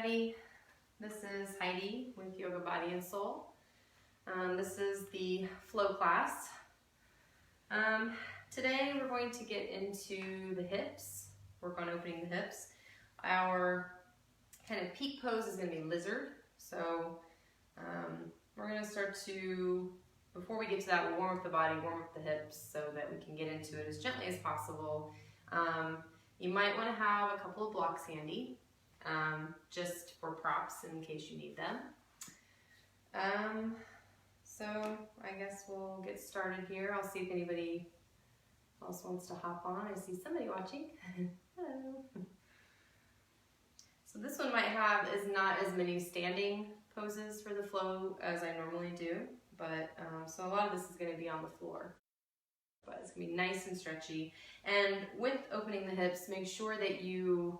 everybody. This is Heidi with Yoga Body and Soul. This is the flow class. Today we're going to get into the hips, work on opening the hips. Our kind of peak pose is going to be lizard. So we're going to start to, before we get to that, we'll warm up the body, warm up the hips so that we can get into it as gently as possible. You might want to have a couple of blocks handy, just for props in case you need them. So I guess we'll get started here. I'll see if anybody else wants to hop on. I see somebody watching. Hello. So this one might have not as many standing poses for the flow as I normally do, but so a lot of this is going to be on the floor. But it's going to be nice and stretchy. And with opening the hips, make sure that you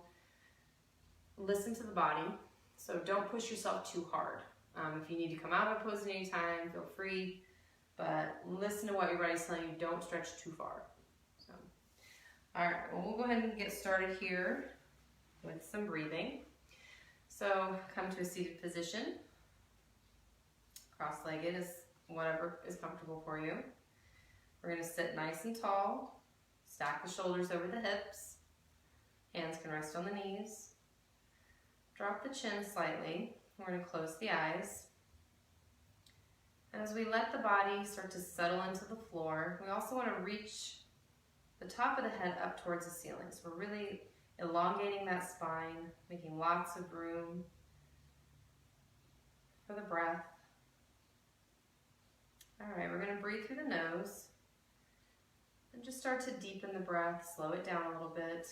listen to the body. So don't push yourself too hard. If you need to come out of a pose at any time, feel free. But listen to what your body's telling you. Don't stretch too far. So, all right, well, we'll go ahead and get started here with some breathing. So come to a seated position. Cross-legged is whatever is comfortable for you. We're going to sit nice and tall, stack the shoulders over the hips, hands can rest on the knees, drop the chin slightly, we're going to close the eyes. And as we let the body start to settle into the floor, we also want to reach the top of the head up towards the ceiling. So we're really elongating that spine, making lots of room for the breath. All right, we're going to breathe through the nose. And just start to deepen the breath, slow it down a little bit.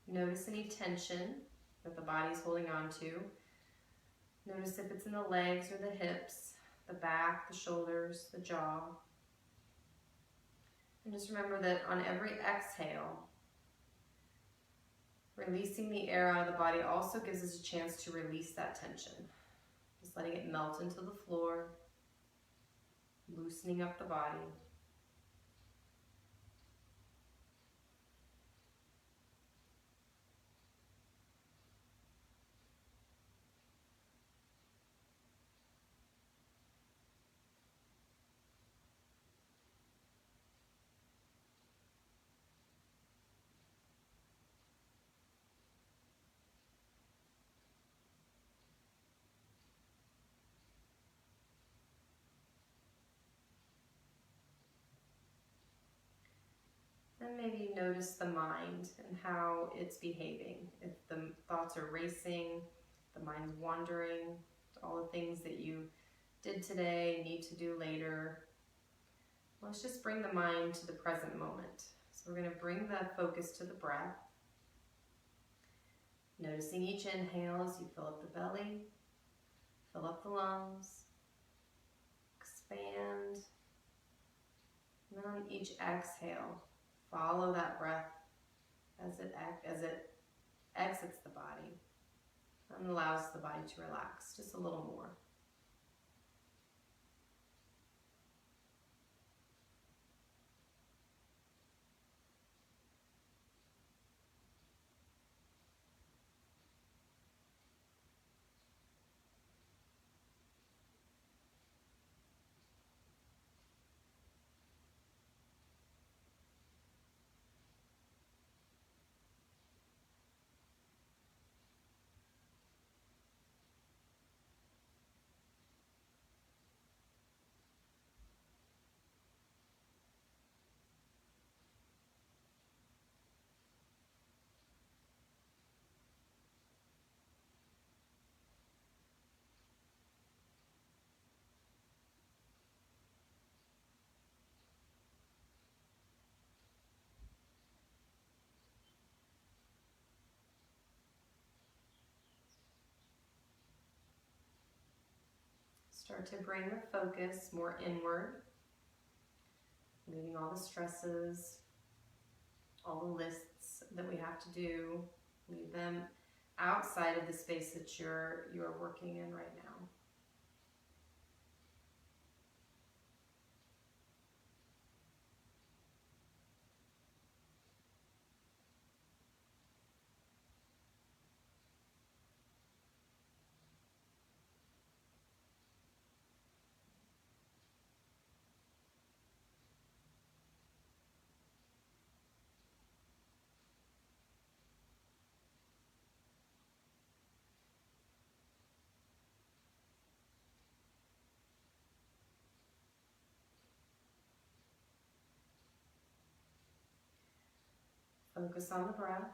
Notice any tension that the body's holding on to. Notice if it's in the legs or the hips, the back, the shoulders, the jaw. And just remember that on every exhale, releasing the air out of the body also gives us a chance to release that tension. Just letting it melt into the floor, loosening up the body. And maybe notice the mind and how it's behaving. If the thoughts are racing, the mind's wandering, all the things that you did today, need to do later. Let's just bring the mind to the present moment. So we're going to bring the focus to the breath. Noticing each inhale as you fill up the belly, fill up the lungs, expand. And then on each exhale, follow that breath as it exits the body and allows the body to relax just a little more. Start to bring the focus more inward, leaving all the stresses, all the lists that we have to do, leave them outside of the space that you're working in right now. Focus on the breath.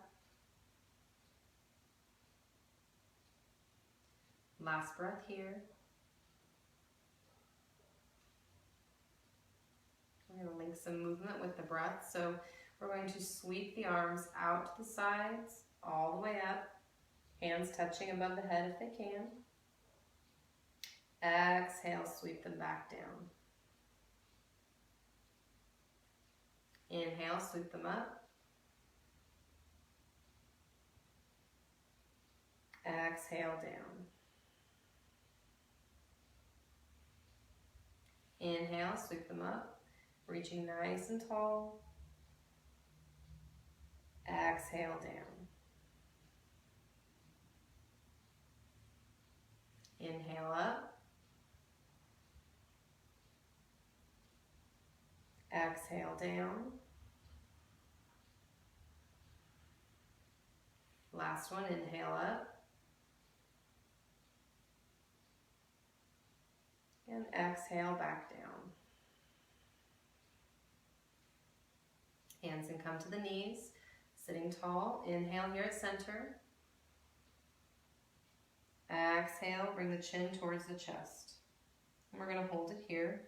Last breath here. We're going to link some movement with the breath. So we're going to sweep the arms out to the sides, all the way up. Hands touching above the head if they can. Exhale, sweep them back down. Inhale, sweep them up. Exhale, down. Inhale, sweep them up, reaching nice and tall. Exhale, down. Inhale up. Exhale, down. Last one, inhale up. And exhale back down. Hands can come to the knees, sitting tall. Inhale here at center. Exhale, bring the chin towards the chest. And we're going to hold it here.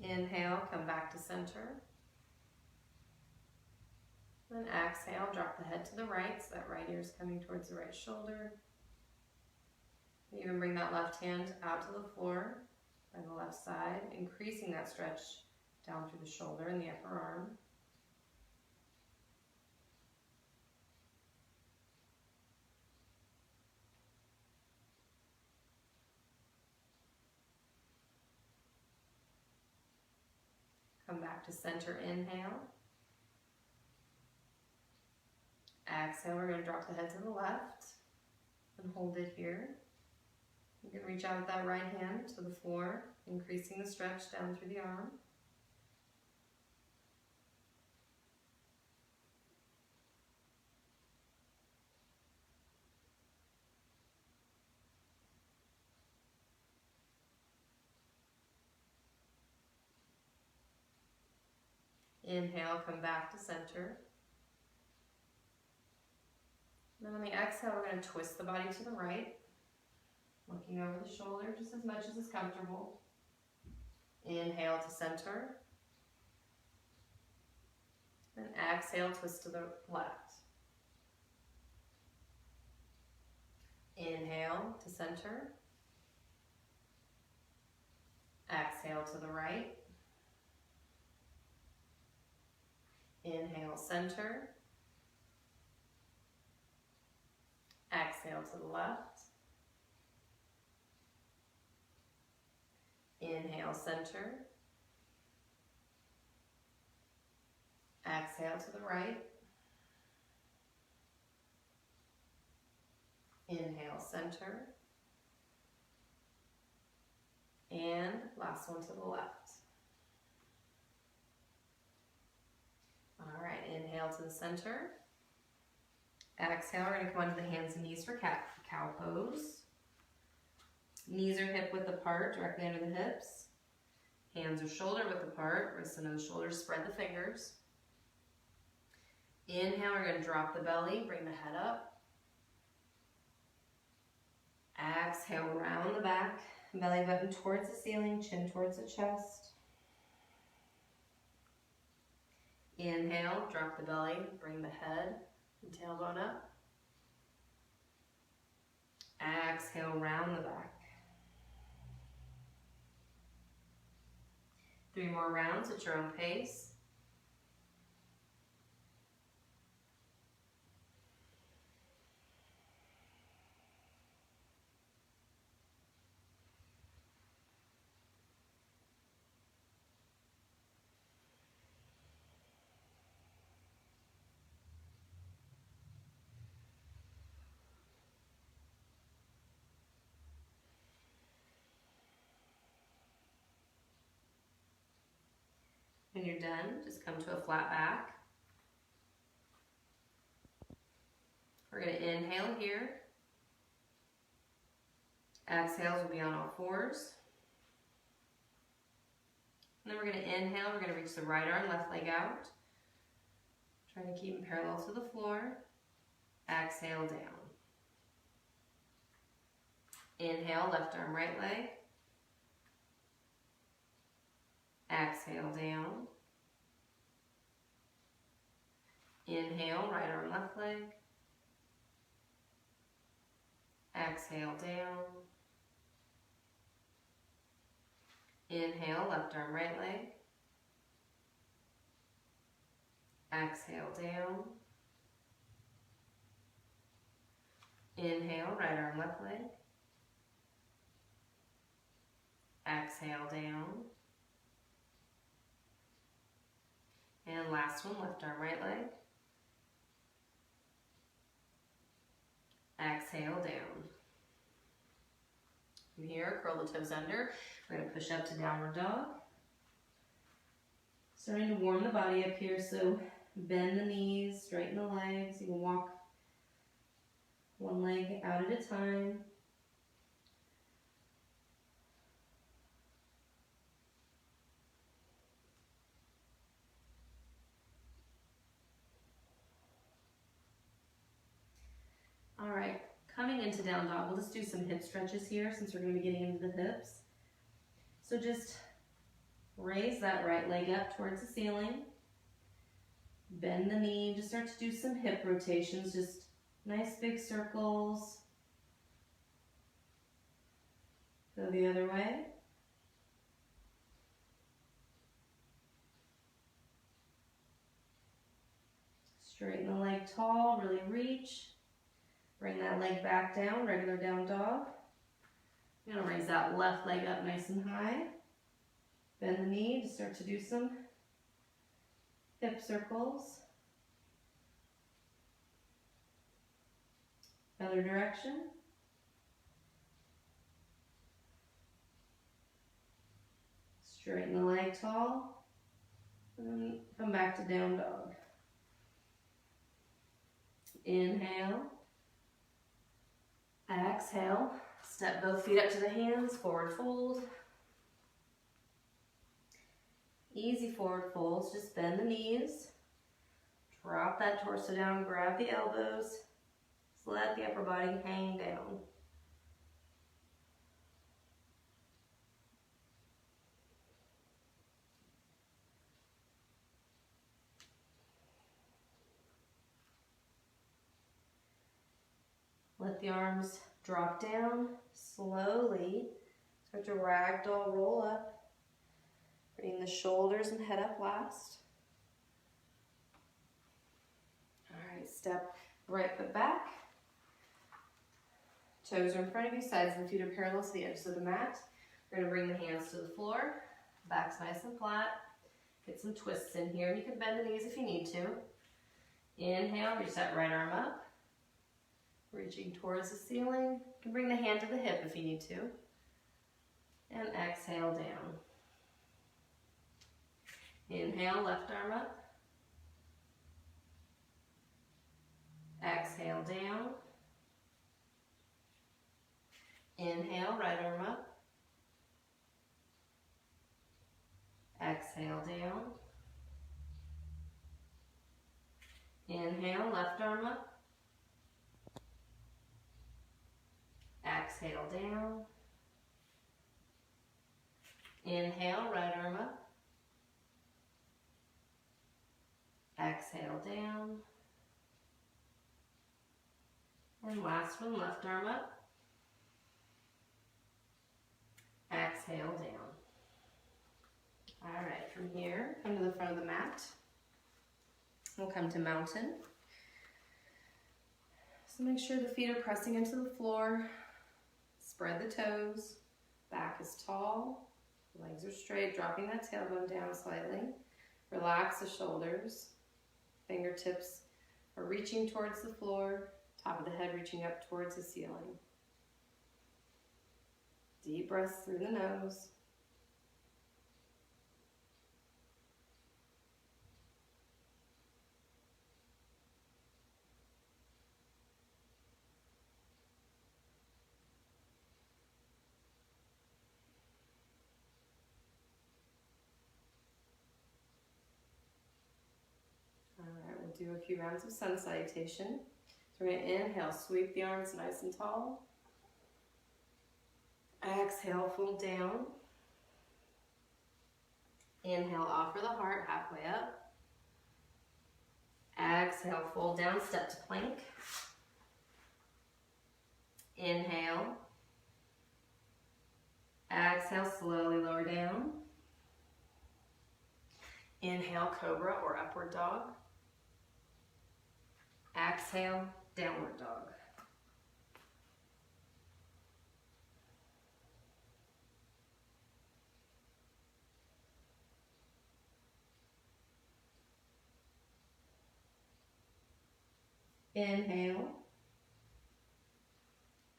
Inhale, come back to center. Then exhale, drop the head to the right, so that right ear is coming towards the right shoulder. Even bring that left hand out to the floor by the left side, increasing that stretch down through the shoulder and the upper arm. Come back to center, inhale. Exhale, we're going to drop the head to the left and hold it here. You can reach out with that right hand to the floor, increasing the stretch down through the arm. Inhale, come back to center. Then on the exhale, we're going to twist the body to the right, looking over the shoulder just as much as is comfortable. Inhale to center. Then exhale, twist to the left. Inhale to center. Exhale to the right. Inhale, center. Exhale to the left. Inhale, center. Exhale to the right. Inhale, center. And last one to the left. All right, inhale to the center. Exhale, we're going to come onto the hands and knees for cow pose. Knees are hip width apart, directly under the hips. Hands are shoulder width apart, wrists under the shoulders, spread the fingers. Inhale, we're going to drop the belly, bring the head up. Exhale, round the back, belly button towards the ceiling, chin towards the chest. Inhale, drop the belly, bring the head and tailbone up. Exhale, round the back. 3 more rounds at your own pace. When you're done, just come to a flat back. We're going to inhale here. Exhales will be on all fours. And then we're going to inhale, we're going to reach the right arm, left leg out. Trying to keep them parallel to the floor. Exhale down. Inhale, left arm, right leg. Exhale down. Inhale, right arm, left leg. Exhale down. Inhale, left arm, right leg. Exhale down. Inhale, right arm, left leg. Exhale down. And last one, left arm, right leg. Exhale down. From here, curl the toes under. We're going to push up to downward dog. Starting to warm the body up here, so bend the knees, straighten the legs. You can walk one leg out at a time. All right, coming into down dog, we'll just do some hip stretches here since we're going to be getting into the hips. So just raise that right leg up towards the ceiling. Bend the knee, just start to do some hip rotations, just nice big circles. Go the other way. Straighten the leg tall, really reach. Bring that leg back down, regular down dog. You're going to raise that left leg up nice and high. Bend the knee to start to do some hip circles. Other direction. Straighten the leg tall. And then come back to down dog. Inhale. Exhale. Step both feet up to the hands, forward fold. Easy forward folds, just bend the knees. Drop that torso down, grab the elbows. Just let the upper body hang down. Let the arms drop down slowly. Start to ragdoll roll up. Bring the shoulders and head up last. All right, step right foot back. Toes are in front of you, sides of the feet are parallel to the edges of the mat. We're going to bring the hands to the floor. Back's nice and flat. Get some twists in here. You can bend the knees if you need to. Inhale, reach that right arm up. Reaching towards the ceiling. You can bring the hand to the hip if you need to. And exhale down. Inhale, left arm up. Exhale down. Inhale, right arm up. Exhale down. Inhale, left arm up. Exhale down. Inhale, right arm up. Exhale down. And last one, left arm up. Exhale down. All right, from here, come to the front of the mat. We'll come to mountain. So make sure the feet are pressing into the floor. Spread the toes. Back is tall. Legs are straight, dropping that tailbone down slightly. Relax the shoulders. Fingertips are reaching towards the floor. Top of the head reaching up towards the ceiling. Deep breaths through the nose. Do a few rounds of sun salutation. So we're going to inhale, sweep the arms nice and tall. Exhale, fold down. Inhale, offer the heart halfway up. Exhale, fold down, step to plank. Inhale. Exhale, slowly lower down. Inhale, cobra or upward dog. Exhale, downward dog. Inhale.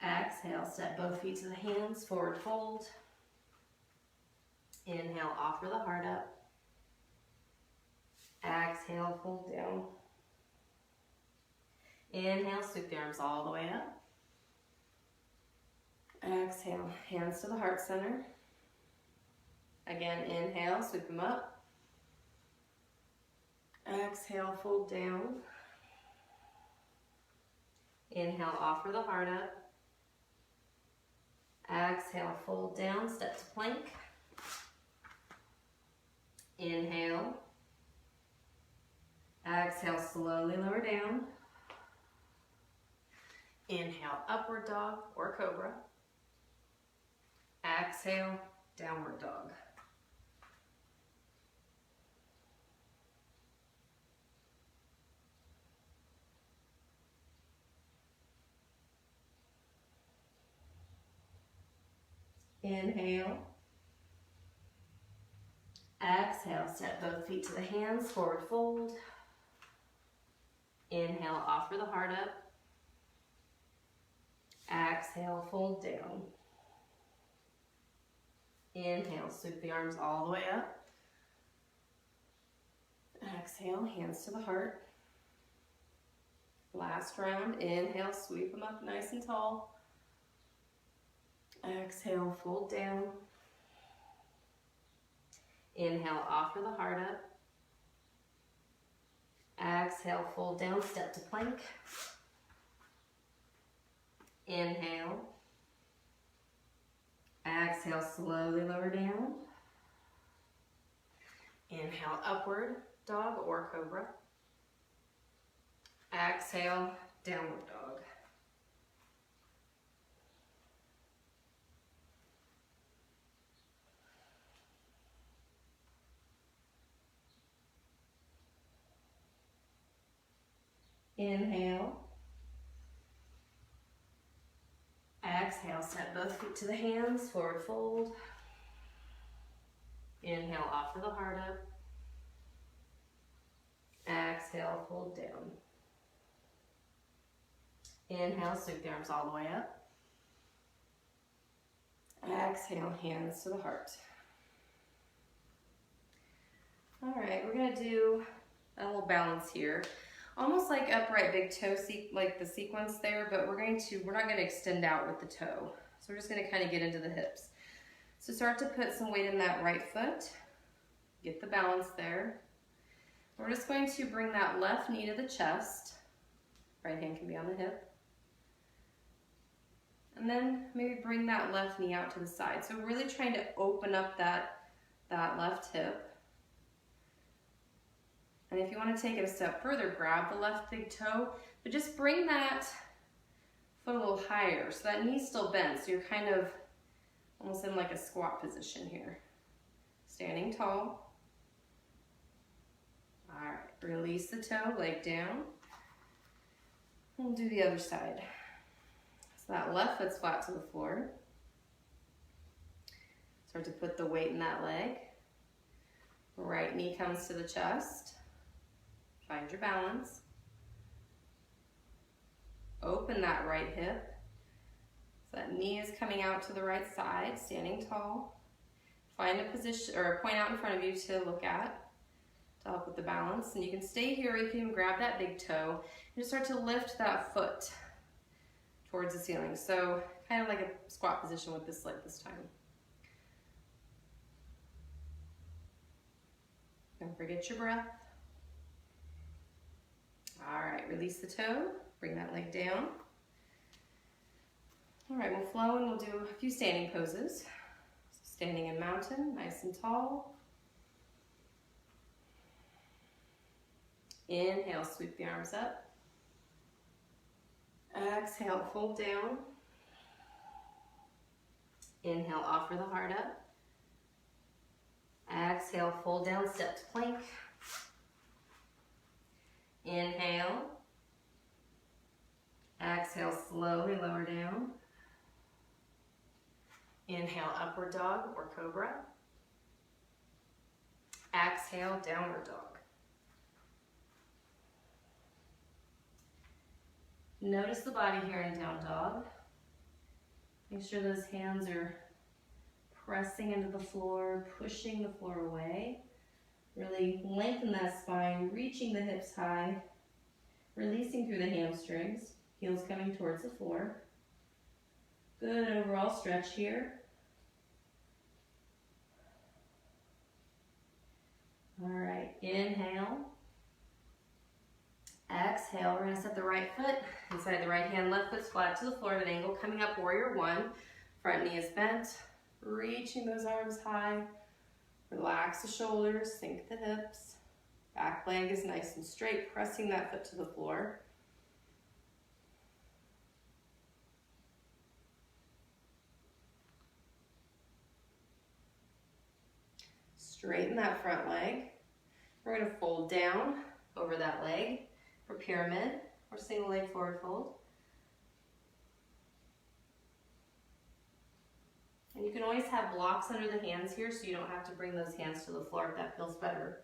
Exhale, step both feet to the hands, forward fold. Inhale, offer the heart up. Exhale, fold down. Inhale, sweep the arms all the way up. Exhale, hands to the heart center. Again, inhale, sweep them up. Exhale, fold down. Inhale, offer the heart up. Exhale, fold down, step to plank. Inhale. Exhale, slowly lower down. Inhale, upward dog or cobra. Exhale, downward dog. Inhale. Exhale, step both feet to the hands, forward fold. Inhale, offer the heart up. Exhale, fold down. Inhale, sweep the arms all the way up. Exhale, hands to the heart. Last round, inhale, sweep them up nice and tall. Exhale, fold down. Inhale, offer the heart up. Exhale, fold down, step to plank. Inhale. Exhale, slowly lower down. Inhale, upward dog or cobra. Exhale, downward dog. Inhale. Exhale, step both feet to the hands, forward fold. Inhale, offer the heart up. Exhale, fold down. Inhale, sweep the arms all the way up. Exhale, hands to the heart. All right, we're gonna do a little balance here. Almost like upright big toe, like the sequence there, but we're not gonna extend out with the toe. So we're just gonna kind of get into the hips. So start to put some weight in that right foot. Get the balance there. We're just going to bring that left knee to the chest. Right hand can be on the hip. And then maybe bring that left knee out to the side. So really trying to open up that left hip. And if you want to take it a step further, grab the left big toe, but just bring that foot a little higher so that knee's still bent. So you're kind of almost in like a squat position here. Standing tall. All right, release the toe, leg down. We'll do the other side. So that left foot's flat to the floor. Start to put the weight in that leg. Right knee comes to the chest. Find your balance. Open that right hip. So that knee is coming out to the right side, standing tall. Find a position or a point out in front of you to look at to help with the balance. And you can stay here, or you can grab that big toe and just start to lift that foot towards the ceiling. So kind of like a squat position with this leg this time. Don't forget your breath. All right, release the toe, bring that leg down. All right, we'll flow and we'll do a few standing poses. So standing in mountain, nice and tall. Inhale, sweep the arms up. Exhale, fold down. Inhale, offer the heart up. Exhale, fold down, step to plank. Inhale. Exhale, slowly lower down. Inhale, upward dog or cobra. Exhale, downward dog. Notice the body here in down dog. Make sure those hands are pressing into the floor, pushing the floor away. Really lengthen that spine, reaching the hips high, releasing through the hamstrings, heels coming towards the floor. Good overall stretch here. All right, inhale. Exhale, we're gonna set the right foot inside the right hand, left foot's flat to the floor at an angle, coming up warrior one. Front knee is bent, reaching those arms high. Relax the shoulders, sink the hips. Back leg is nice and straight, pressing that foot to the floor. Straighten that front leg. We're going to fold down over that leg for pyramid or single leg forward fold. And you can always have blocks under the hands here so you don't have to bring those hands to the floor if that feels better.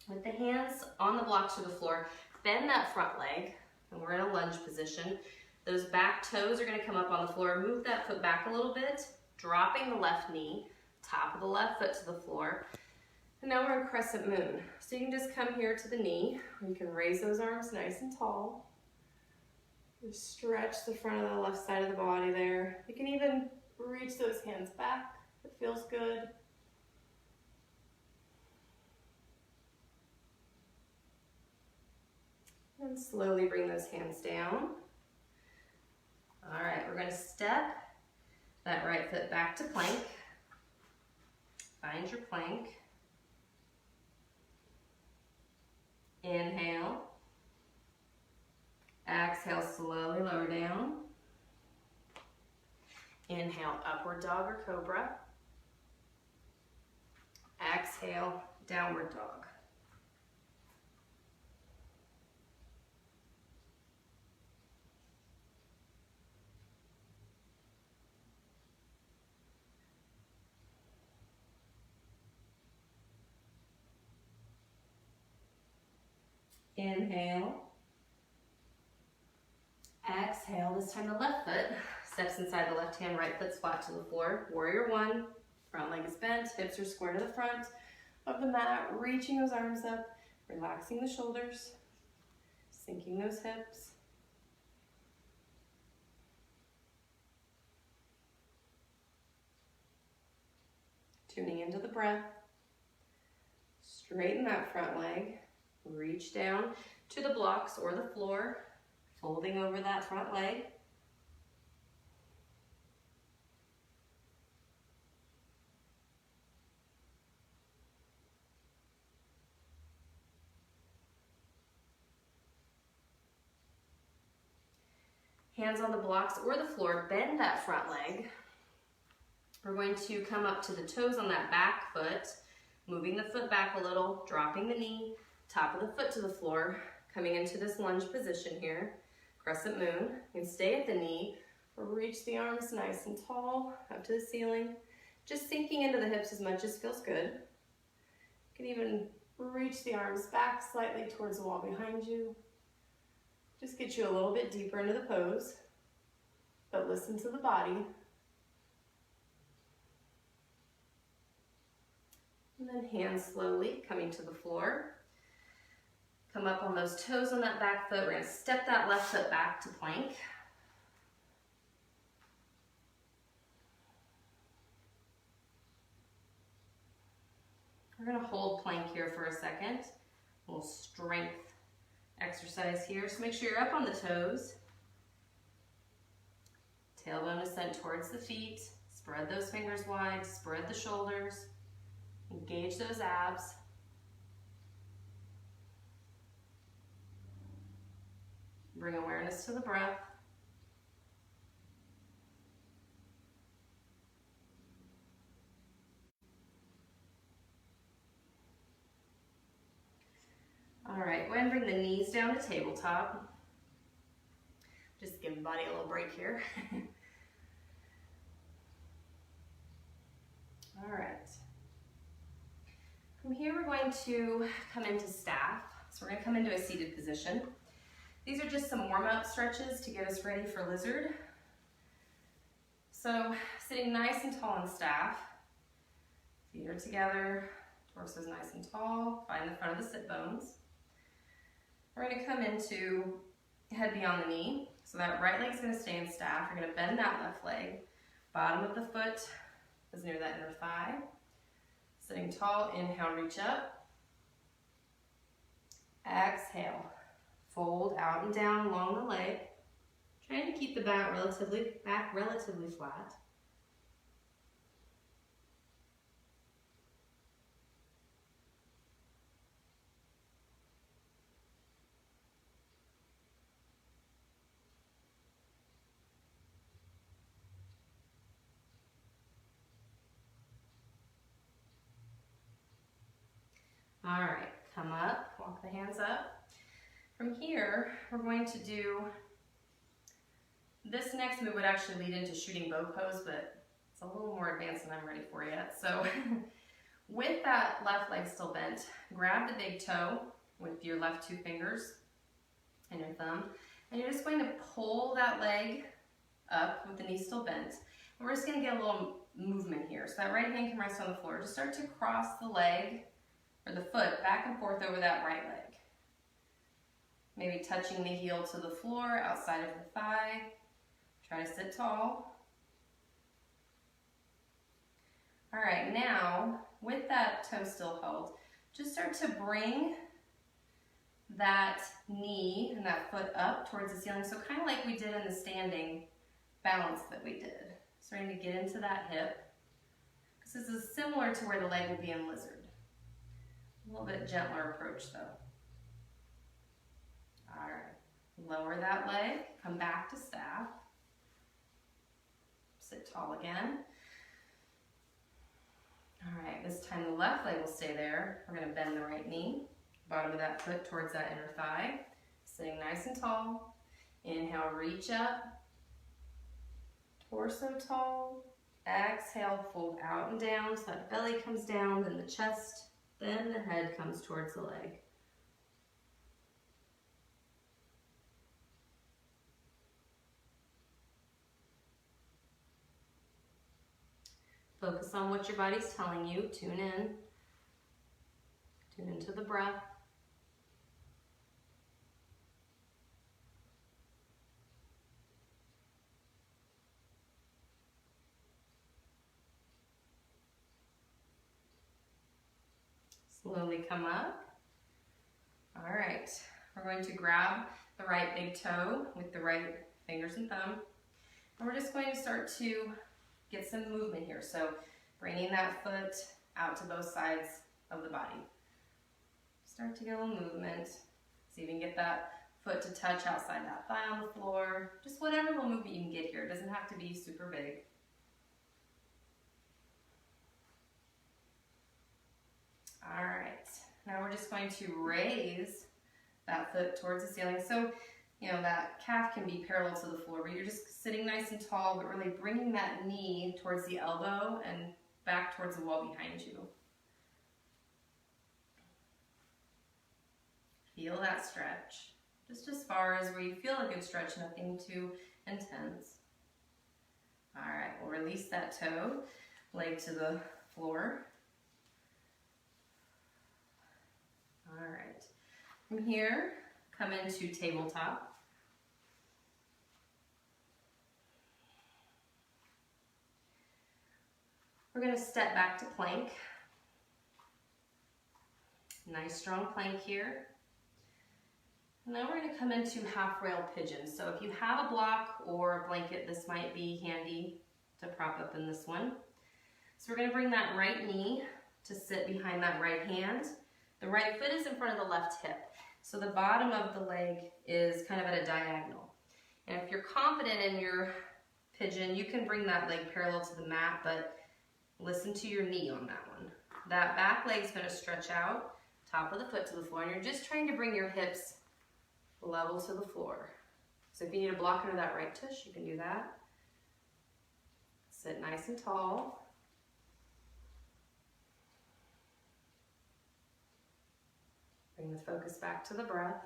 With the hands on the blocks to the floor, bend that front leg, and we're in a lunge position. Those back toes are going to come up on the floor. Move that foot back a little bit, dropping the left knee, top of the left foot to the floor. And now we're in crescent moon. So you can just come here to the knee. You can raise those arms nice and tall. Just stretch the front of the left side of the body there. You can even reach those hands back. It feels good. And slowly bring those hands down. All right, we're going to step that right foot back to plank. Find your plank. Inhale. Exhale, slowly lower down. Inhale, upward dog or cobra. Exhale, downward dog. Inhale. Exhale, this time the left foot steps inside the left hand, right foot's flat to the floor. Warrior one, front leg is bent, hips are square to the front of the mat, reaching those arms up, relaxing the shoulders, sinking those hips. Tuning into the breath. Straighten that front leg. Reach down to the blocks or the floor, folding over that front leg. Hands on the blocks or the floor, bend that front leg. We're going to come up to the toes on that back foot, moving the foot back a little, dropping the knee, top of the foot to the floor, coming into this lunge position here. Crescent moon. You can stay at the knee or reach the arms nice and tall up to the ceiling. Just sinking into the hips as much as feels good. You can even reach the arms back slightly towards the wall behind you. Just get you a little bit deeper into the pose, but listen to the body. And then hands slowly coming to the floor. Come up on those toes on that back foot. We're going to step that left foot back to plank. We're going to hold plank here for a second. A little strength exercise here. So make sure you're up on the toes. Tailbone is sent towards the feet. Spread those fingers wide. Spread the shoulders. Engage those abs. Bring awareness to the breath. All right, go ahead and bring the knees down to tabletop. Just give the body a little break here. All right. From here, we're going to come into staff. So we're going to come into a seated position. These are just some warm-up stretches to get us ready for lizard. So sitting nice and tall in staff. Feet are together, torso is nice and tall. Find the front of the sit bones. We're going to come into head beyond the knee. So that right leg's going to stay in staff. You're going to bend that left leg. Bottom of the foot is near that inner thigh. Sitting tall, inhale, reach up. Exhale, fold out and down along the leg. Trying to keep the back relatively flat. All right, come up, walk the hands up. From here, we're going to do, this next move would actually lead into shooting bow pose, but it's a little more advanced than I'm ready for yet. So with that left leg still bent, grab the big toe with your left two fingers and your thumb, and you're just going to pull that leg up with the knee still bent. And we're just going to get a little movement here. So that right hand can rest on the floor. Just start to cross the leg or the foot back and forth over that right leg. Maybe touching the heel to the floor outside of the thigh. Try to sit tall. All right, now with that toe still held, just start to bring that knee and that foot up towards the ceiling. So kind of like we did in the standing balance that we did. Starting to get into that hip. This is similar to where the leg will be in lizard. A little bit gentler approach though. All right, lower that leg, come back to staff. Sit tall again. All right, this time the left leg will stay there. We're gonna bend the right knee, bottom of that foot towards that inner thigh. Sitting nice and tall. Inhale, reach up. Torso tall. Exhale, fold out and down so that belly comes down, then the chest, then the head comes towards the leg. Focus on what your body's telling you. Tune in. Tune into the breath. Slowly come up. All right, we're going to grab the right big toe with the right fingers and thumb, and we're just going to start to get some movement here. So bringing that foot out to both sides of the body. Start to get a little movement. See if you can get that foot to touch outside that thigh on the floor. Just whatever little movement you can get here. It doesn't have to be super big. All right, now we're just going to raise that foot towards the ceiling. So, you know, that calf can be parallel to the floor, but you're just sitting nice and tall, but really bringing that knee towards the elbow and back towards the wall behind you. Feel that stretch, just as far as where you feel a good stretch, nothing too intense. All right, we'll release that toe, leg to the floor. All right, from here, come into tabletop. We're going to step back to plank. Nice strong plank here. And then we're going to come into half rail pigeon. So if you have a block or a blanket, this might be handy to prop up in this one. So we're going to bring that right knee to sit behind that right hand. The right foot is in front of the left hip. So the bottom of the leg is kind of at a diagonal. And if you're confident in your pigeon, you can bring that leg parallel to the mat, but listen to your knee on that one. That back leg is going to stretch out, top of the foot to the floor, and you're just trying to bring your hips level to the floor. So if you need to block under that right tush, you can do that. Sit nice and tall. Bring the focus back to the breath.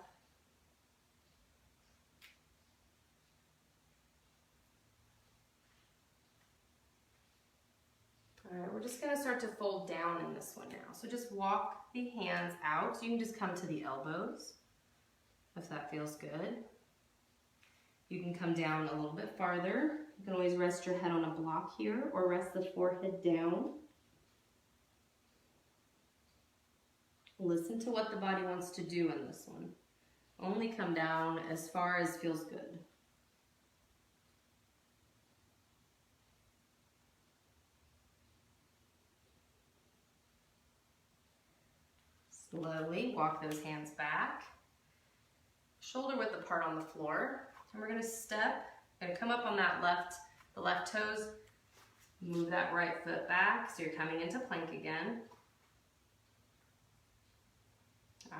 All right, we're just going to start to fold down in this one now. So just walk the hands out. So you can just come to the elbows if that feels good. You can come down a little bit farther. You can always rest your head on a block here or rest the forehead down. Listen to what the body wants to do in this one. Only come down as far as feels good. Slowly walk those hands back. Shoulder width apart on the floor. And we're going to step, going to come up on that the left toes, move that right foot back so you're coming into plank again.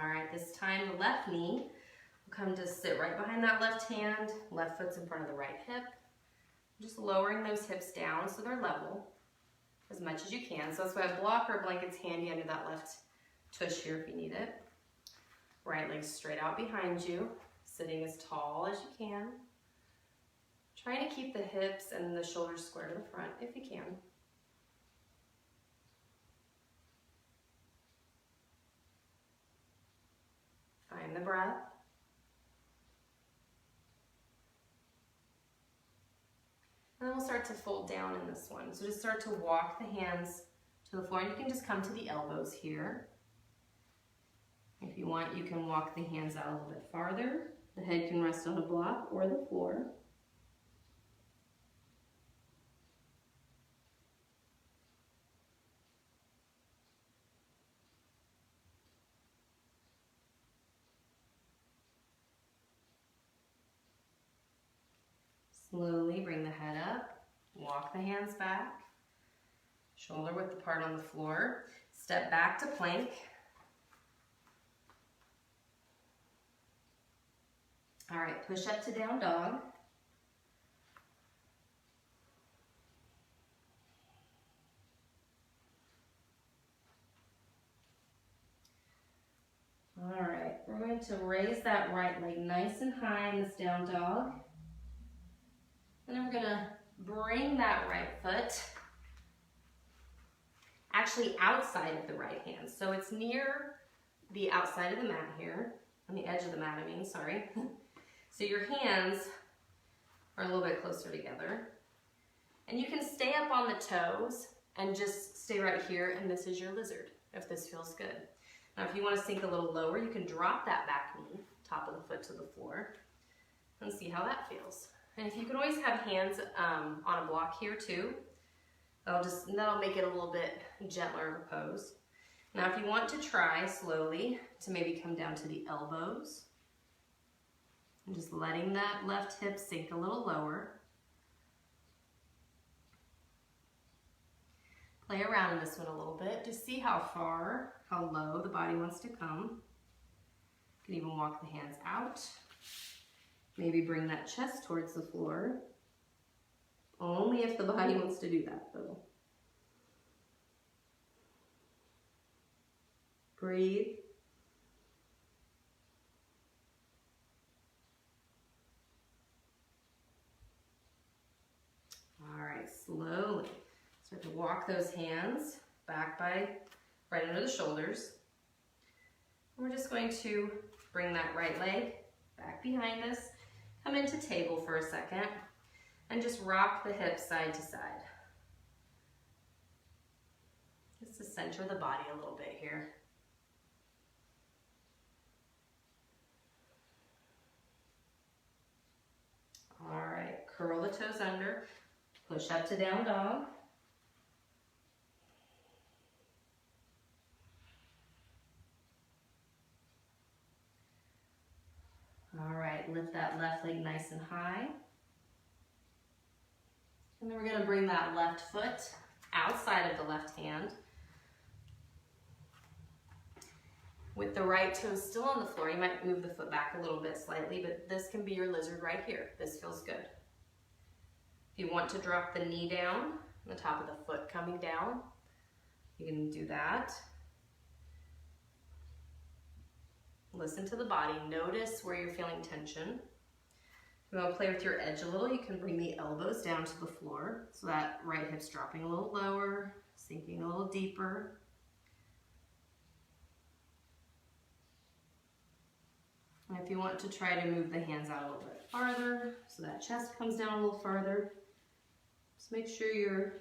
All right, this time the left knee will come to sit right behind that left hand, left foot's in front of the right hip. Just lowering those hips down so they're level as much as you can. So that's why a block or a blanket's handy under that left tush here if you need it. Right leg straight out behind you, sitting as tall as you can. Trying to keep the hips and the shoulders square to the front if you can. Find the breath. And then we'll start to fold down in this one. So just start to walk the hands to the floor. And you can just come to the elbows here. If you want, you can walk the hands out a little bit farther. The head can rest on a block or the floor. Slowly bring the head up, walk the hands back, shoulder width apart on the floor, step back to plank. All right, push up to down dog. All right, we're going to raise that right leg nice and high in this down dog. And then we're going to bring that right foot actually outside of the right hand. So it's near the outside of the mat here, on the edge of the mat, I mean, sorry. So your hands are a little bit closer together. And you can stay up on the toes and just stay right here, and this is your lizard, if this feels good. Now if you want to sink a little lower, you can drop that back knee, top of the foot to the floor, and see how that feels. And if you can always have hands on a block here too, that'll make it a little bit gentler of a pose. Now if you want to try slowly to maybe come down to the elbows, and just letting that left hip sink a little lower. Play around in this one a little bit, just see how low the body wants to come. You can even walk the hands out. Maybe bring that chest towards the floor. Only if the body wants to do that though. Breathe. All right, slowly start to walk those hands back by right under the shoulders. We're just going to bring that right leg back behind us, come into table for a second, and just rock the hips side to side. Just to center the body a little bit here. All right, curl the toes under, push up to down dog. All right, lift that left leg nice and high. And then we're gonna bring that left foot outside of the left hand. With the right toe still on the floor, you might move the foot back a little bit slightly, but this can be your lizard right here. This feels good. If you want to drop the knee down, the top of the foot coming down, you can do that. Listen to the body, notice where you're feeling tension. If you want to play with your edge a little, you can bring the elbows down to the floor, so that right hip's dropping a little lower, sinking a little deeper. And if you want to try to move the hands out a little bit farther, so that chest comes down a little farther, just make sure you're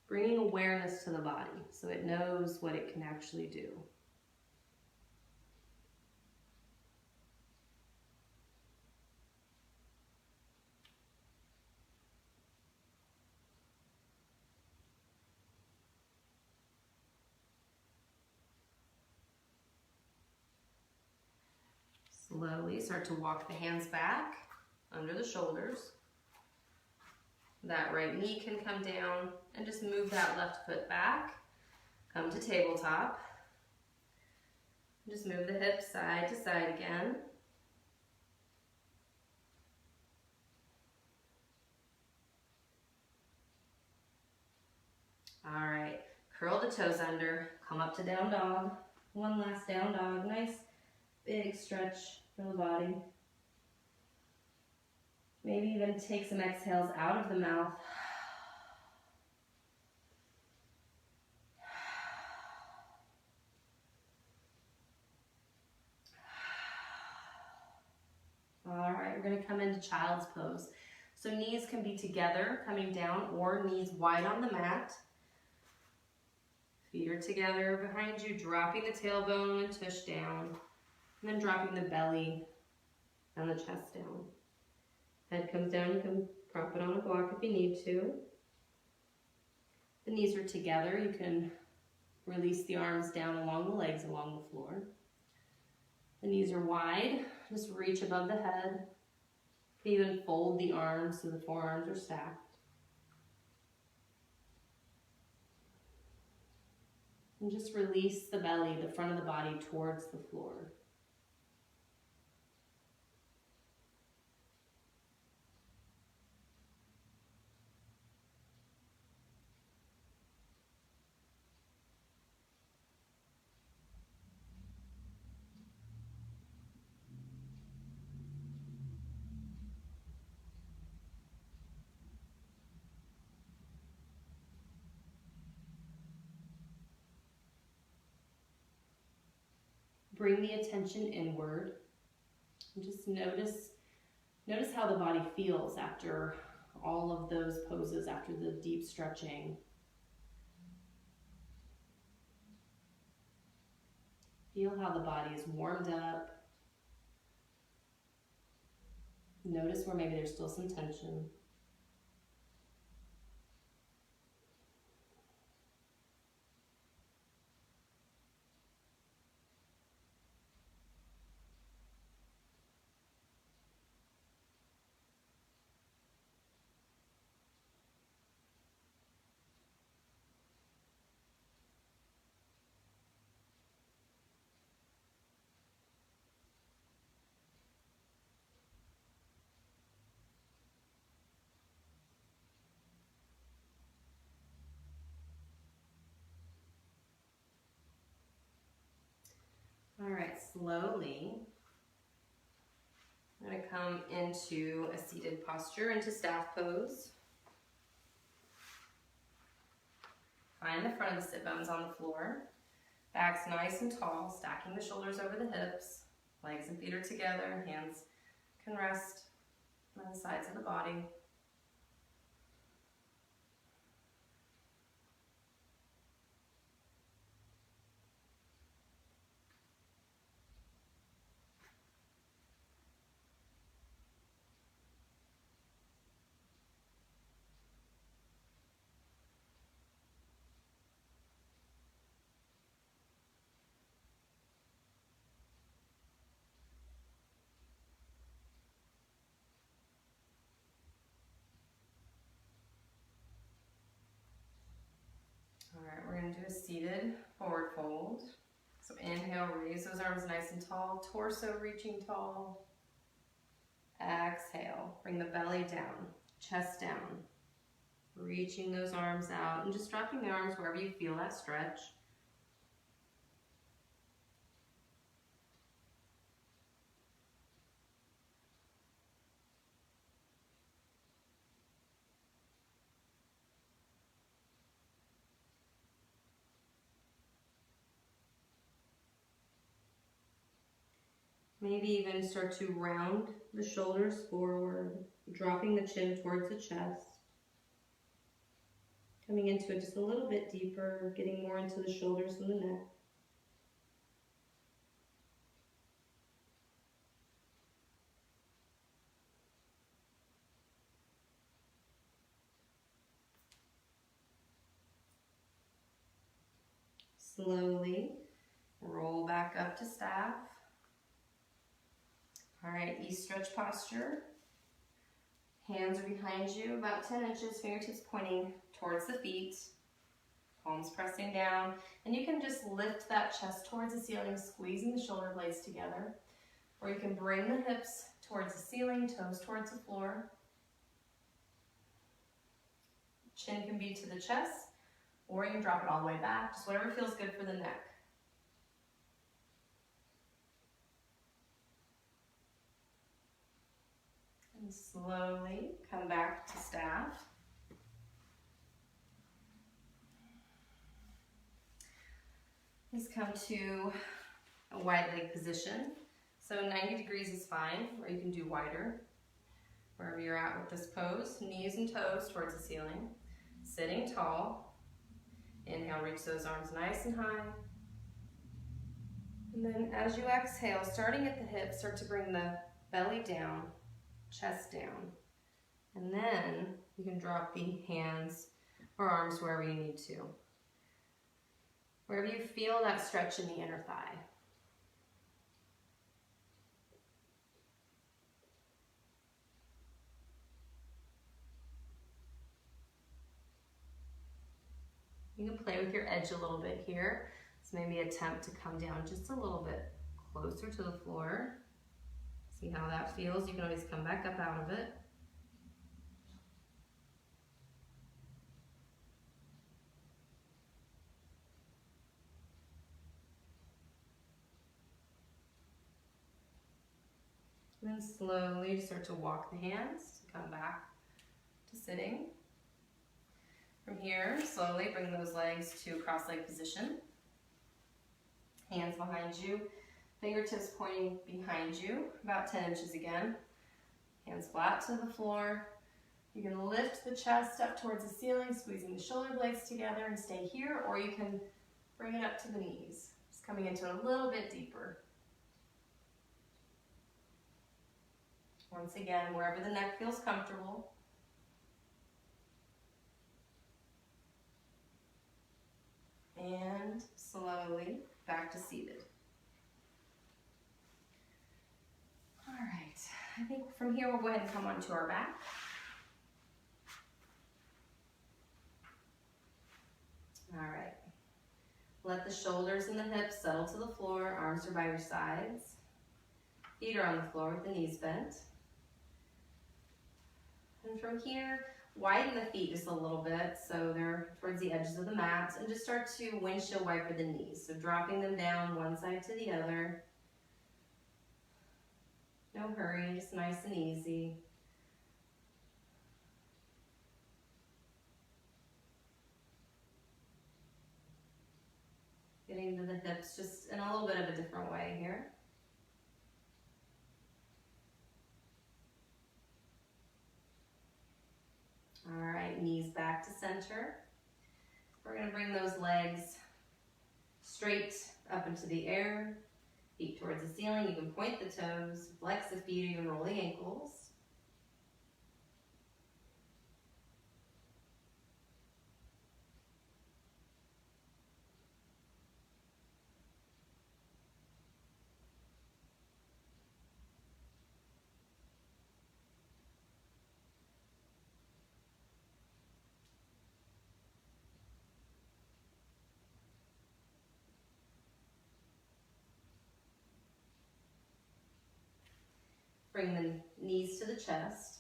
bringing awareness to the body so it knows what it can actually do. Slowly start to walk the hands back under the shoulders. That right knee can come down, and just move that left foot back. Come to tabletop. Just move the hips side to side again. All right, curl the toes under, come up to down dog. One last down dog, nice big stretch for the body. Maybe even take some exhales out of the mouth. All right, we're gonna come into child's pose. So knees can be together, coming down, or knees wide on the mat. Feet are together behind you, dropping the tailbone and tush down. And then dropping the belly and the chest down. Head comes down, you can prop it on a block if you need to. The knees are together, you can release the arms down along the legs, along the floor. The knees are wide, just reach above the head. You can even fold the arms so the forearms are stacked. And just release the belly, the front of the body towards the floor. Bring the attention inward. And just notice how the body feels after all of those poses, after the deep stretching. Feel how the body is warmed up. Notice where maybe there's still some tension. All right, slowly, I'm going to come into a seated posture, into staff pose. Find the front of the sit bones on the floor. Back's nice and tall, stacking the shoulders over the hips. Legs and feet are together. Hands can rest on the sides of the body. All right, we're going to do a seated forward fold. So inhale, raise those arms nice and tall, torso reaching tall. Exhale, bring the belly down, chest down. Reaching those arms out and just dropping the arms wherever you feel that stretch. Maybe even start to round the shoulders forward, dropping the chin towards the chest. Coming into it just a little bit deeper, getting more into the shoulders and the neck. Slowly roll back up to staff. All right, ease stretch posture. Hands are behind you, about 10 inches, fingertips pointing towards the feet, palms pressing down, and you can just lift that chest towards the ceiling, squeezing the shoulder blades together, or you can bring the hips towards the ceiling, toes towards the floor. Chin can be to the chest, or you can drop it all the way back, just whatever feels good for the neck. And slowly come back to staff. Please come to a wide leg position. So 90 degrees is fine, or you can do wider. Wherever you're at with this pose, knees and toes towards the ceiling. Sitting tall. Inhale, reach those arms nice and high. And then as you exhale, starting at the hips, start to bring the belly down, chest down. And then you can drop the hands or arms wherever you need to. Wherever you feel that stretch in the inner thigh. You can play with your edge a little bit here. So maybe attempt to come down just a little bit closer to the floor. See how that feels. You can always come back up out of it. And then slowly start to walk the hands, come back to sitting. From here, slowly bring those legs to a cross-leg position. Hands behind you, fingertips pointing behind you, about 10 inches again. Hands flat to the floor. You can lift the chest up towards the ceiling, squeezing the shoulder blades together and stay here, or you can bring it up to the knees. Just coming into it a little bit deeper. Once again, wherever the neck feels comfortable. And slowly back to seated. All right, I think from here we'll go ahead and come onto our back. All right, let the shoulders and the hips settle to the floor, arms are by your sides. Feet are on the floor with the knees bent. And from here, widen the feet just a little bit so they're towards the edges of the mat, and just start to windshield wiper the knees. So dropping them down one side to the other. No hurry, just nice and easy. Getting to the hips just in a little bit of a different way here. All right, knees back to center. We're going to bring those legs straight up into the air, feet towards the ceiling. You can point the toes, flex the feet, or even roll the ankles. Bring the knees to the chest.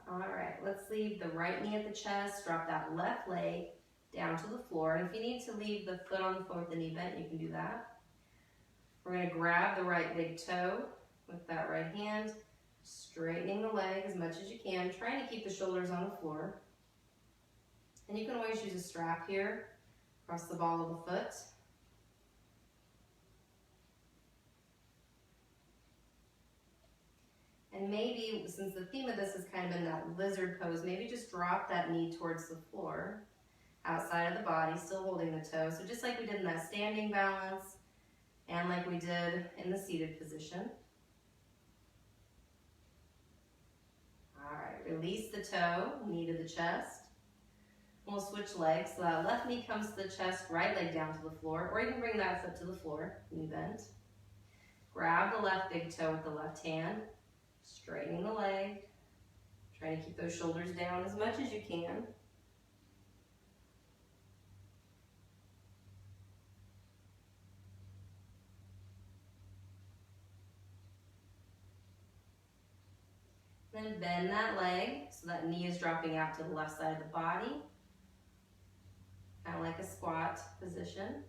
All right, let's leave the right knee at the chest, drop that left leg down to the floor. And if you need to leave the foot on the floor with the knee bent, you can do that. We're going to grab the right big toe with that right hand, straightening the leg as much as you can, trying to keep the shoulders on the floor. And you can always use a strap here across the ball of the foot. And maybe, since the theme of this has kind of been that lizard pose, maybe just drop that knee towards the floor, outside of the body, still holding the toe. So just like we did in that standing balance, and like we did in the seated position. All right, release the toe, knee to the chest. We'll switch legs, so that left knee comes to the chest, right leg down to the floor, or you can bring that foot to the floor, knee bent. Grab the left big toe with the left hand, straightening the leg, trying to keep those shoulders down as much as you can. Then bend that leg so that knee is dropping out to the left side of the body. Kind of like a squat position.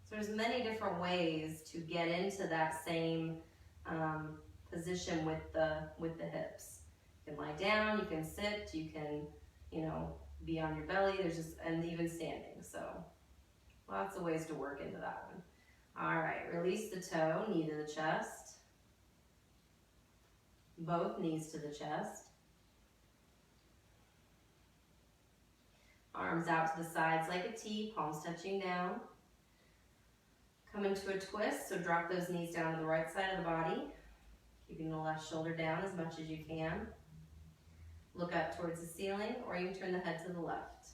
So there's many different ways to get into that same position with the hips. You can lie down, you can sit, you can, be on your belly. There's just, and even standing. So lots of ways to work into that one. All right, release the toe, knee to the chest. Both knees to the chest. Arms out to the sides like a T, palms touching down. Come into a twist, so drop those knees down to the right side of the body, keeping the left shoulder down as much as you can. Look up towards the ceiling, or you can turn the head to the left.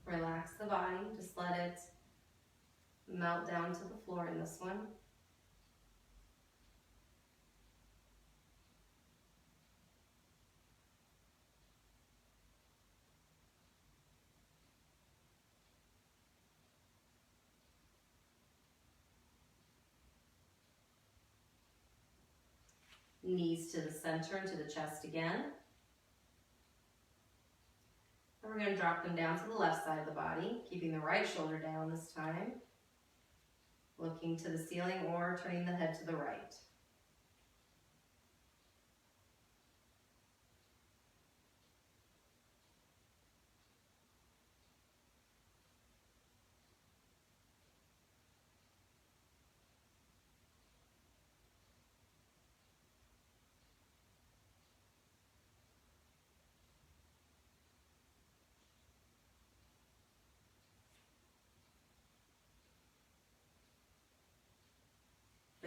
Relax the body, just let it melt down to the floor in this one. Knees to the center and to the chest again. And we're going to drop them down to the left side of the body, keeping the right shoulder down this time. Looking to the ceiling or turning the head to the right.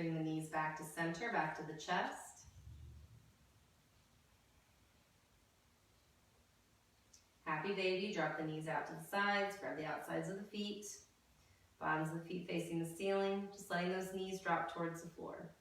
bring the knees back to center, back to the chest. Happy baby, drop the knees out to the sides, grab the outsides of the feet, bottoms of the feet facing the ceiling, just letting those knees drop towards the floor.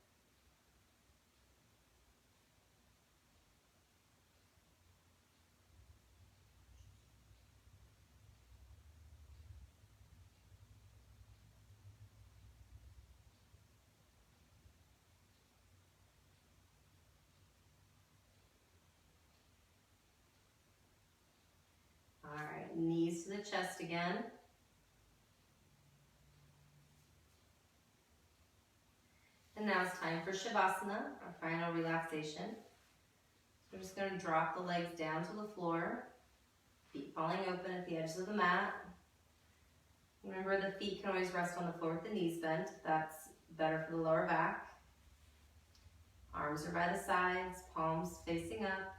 All right, knees to the chest again. And now it's time for Shavasana, our final relaxation. So we're just going to drop the legs down to the floor, feet falling open at the edges of the mat. Remember, the feet can always rest on the floor with the knees bent. That's better for the lower back. Arms are by the sides, palms facing up.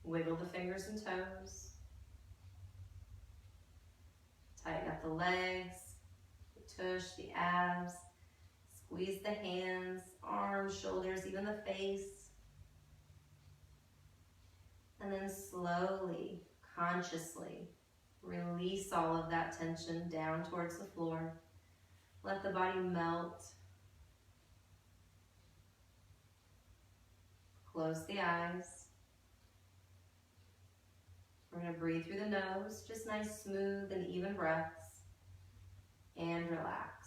Wiggle the fingers and toes. Tighten up the legs, the tush, the abs. Squeeze the hands, arms, shoulders, even the face. And then slowly, consciously, release all of that tension down towards the floor. Let the body melt. Close the eyes. We're going to breathe through the nose, just nice, smooth, and even breaths, and relax.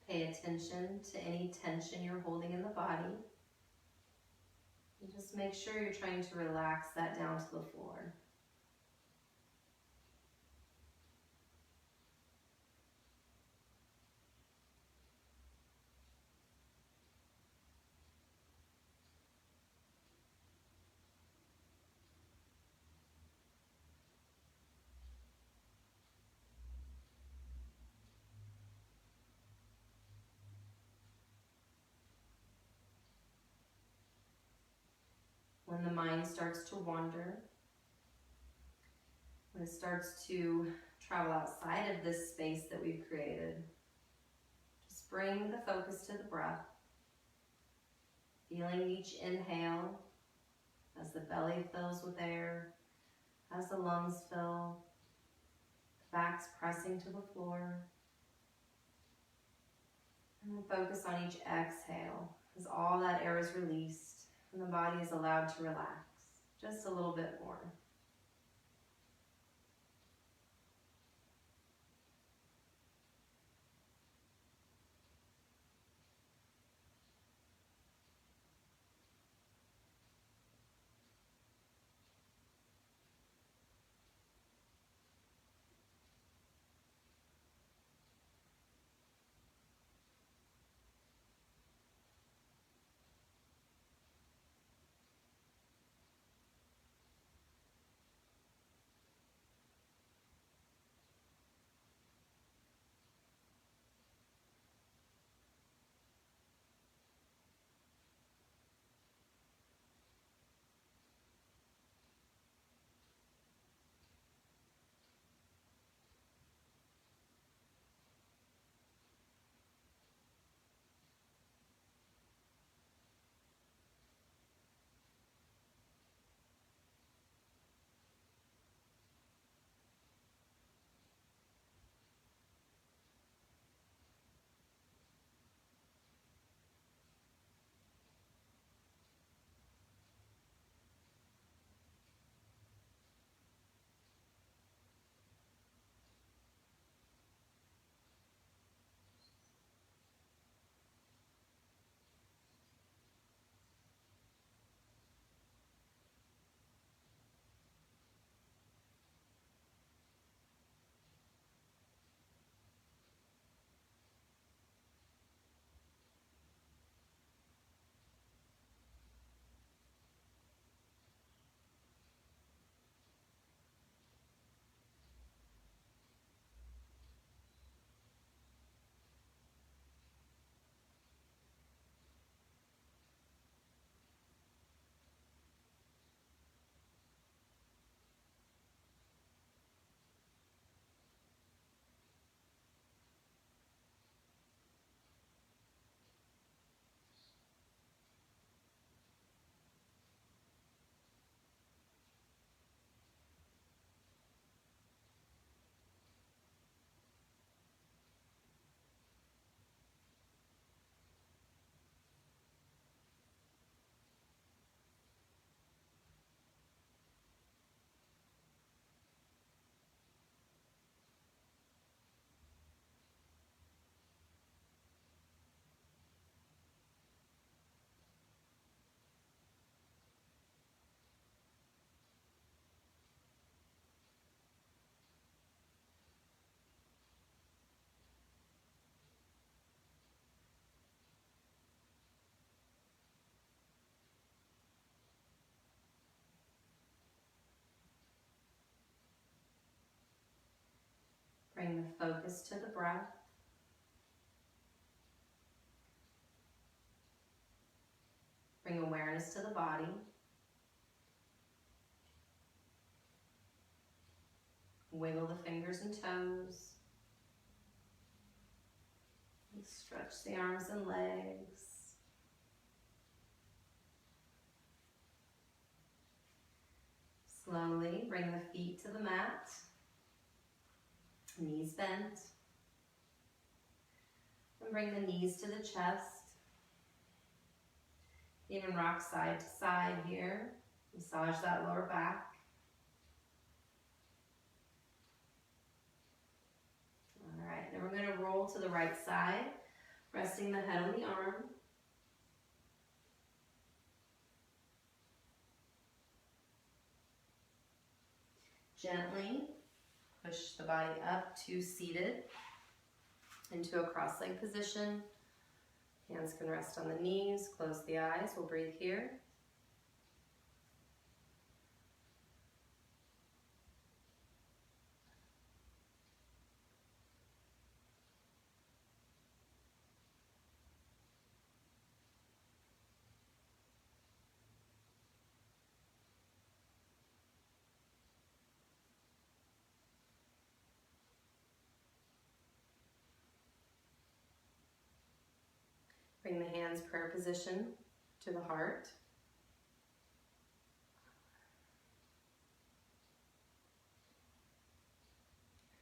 Pay attention to any tension you're holding in the body. And just make sure you're trying to relax that down to the floor. When the mind starts to wander, when it starts to travel outside of this space that we've created, just bring the focus to the breath, feeling each inhale as the belly fills with air, as the lungs fill, the back's pressing to the floor, and then focus on each exhale as all that air is released and the body is allowed to relax just a little bit more. focus to the breath. Bring awareness to the body. Wiggle the fingers and toes. Stretch the arms and legs. Slowly bring the feet to the mat. Knees bent. And bring the knees to the chest. Even rock side to side here. Massage that lower back. All right, then we're going to roll to the right side, resting the head on the arm. Gently push the body up to seated into a cross-legged position. Hands can rest on the knees, close the eyes, we'll breathe here. Bring the hands prayer position to the heart.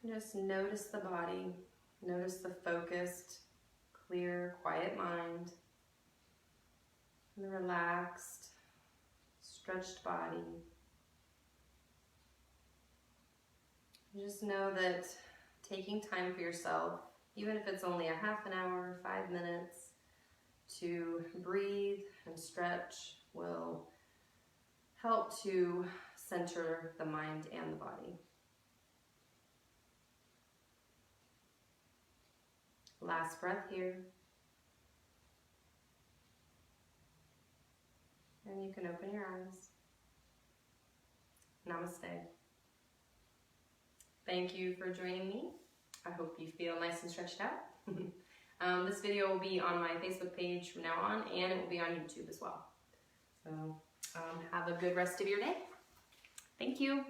And just notice the body, notice the focused, clear, quiet mind, and the relaxed, stretched body. And just know that taking time for yourself, even if it's only a half an hour, 5 minutes, to breathe and stretch will help to center the mind and the body. Last breath here. And you can open your eyes. Namaste. Thank you for joining me. I hope you feel nice and stretched out. This video will be on my Facebook page from now on, and it will be on YouTube as well. So have a good rest of your day. Thank you.